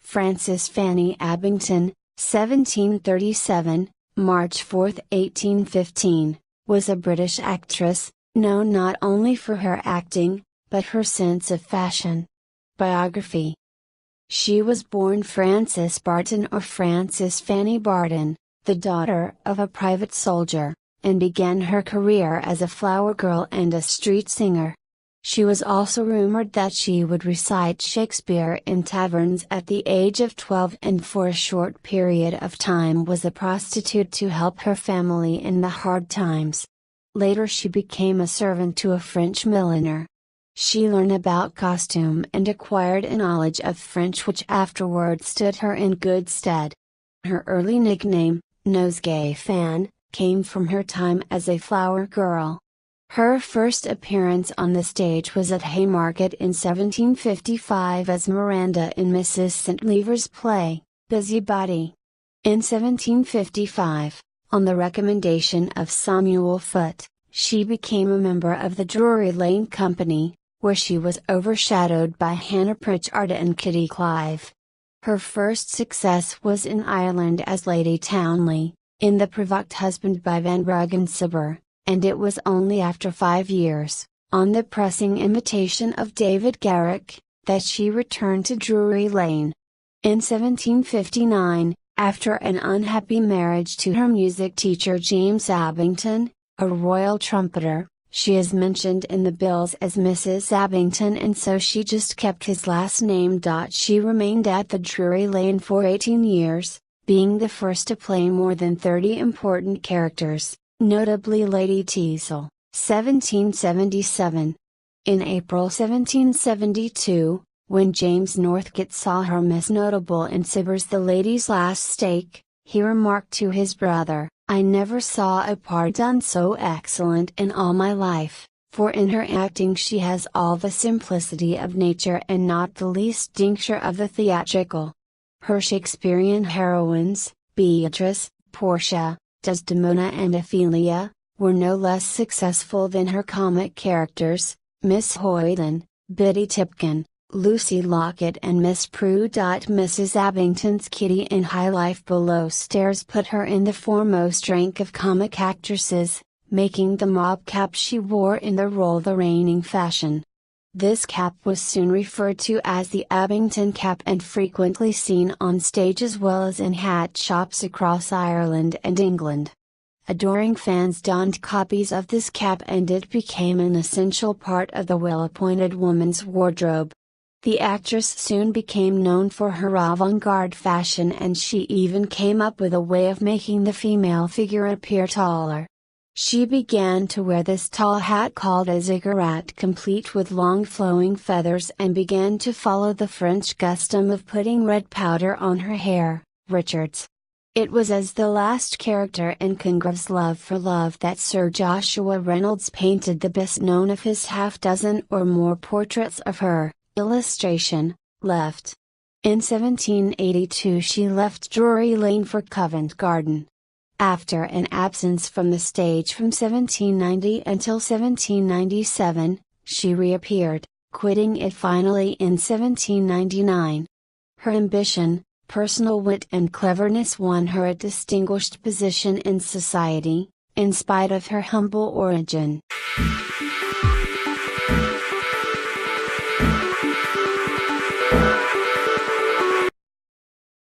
Frances Fanny Abington, 1737, March 4, 1815, was a British actress, known not only for her acting, but her sense of fashion. Biography. She was born Frances Barton or Frances Fanny Barton, the daughter of a private soldier, and began her career as a flower girl and a street singer. She was also rumored that she would recite Shakespeare in taverns at the age of 12 and for a short period of time was a prostitute to help her family in the hard times. Later she became a servant to a French milliner. She learned about costume and acquired a knowledge of French which afterward stood her in good stead. Her early nickname, Nosegay Fan, came from her time as a flower girl. Her first appearance on the stage was at Haymarket in 1755 as Miranda in Mrs. St. Lever's play, Busybody. In 1755, on the recommendation of Samuel Foote, she became a member of the Drury Lane Company, where she was overshadowed by Hannah Pritchard and Kitty Clive. Her first success was in Ireland as Lady Townley, in The Provoked Husband by Van Bruggen-Sibber, and it was only after 5 years, on the pressing invitation of David Garrick, that she returned to Drury Lane. In 1759, after an unhappy marriage to her music teacher James Abington, a royal trumpeter, she is mentioned in the bills as Mrs. Abington and so she just kept his last name. She remained at the Drury Lane for 18 years, being the first to play more than 30 important characters, notably Lady Teazle, 1777. In April 1772, when James Northcote saw her most notable in Cibber's The Lady's Last Stake, he remarked to his brother, "I never saw a part done so excellent in all my life, for in her acting she has all the simplicity of nature and not the least tincture of the theatrical." Her Shakespearean heroines, Beatrice, Portia, Desdemona and Ophelia, were no less successful than her comic characters, Miss Hoyden, Biddy Tipkin, Lucy Lockett and Miss Prue. Mrs. Abington's Kitty in High Life Below Stairs put her in the foremost rank of comic actresses, making the mob cap she wore in the role the reigning fashion. This cap was soon referred to as the Abington cap and frequently seen on stage as well as in hat shops across Ireland and England. Adoring fans donned copies of this cap and it became an essential part of the well-appointed woman's wardrobe. The actress soon became known for her avant-garde fashion and she even came up with a way of making the female figure appear taller. She began to wear this tall hat called a ziggurat complete with long flowing feathers and began to follow the French custom of putting red powder on her hair, Richards. It was as the last character in Congreve's Love for Love that Sir Joshua Reynolds painted the best known of his half-dozen or more portraits of her. Illustration, left. In 1782 she left Drury Lane for Covent Garden. After an absence from the stage from 1790 until 1797, she reappeared, quitting it finally in 1799. Her ambition, personal wit and cleverness won her a distinguished position in society, in spite of her humble origin.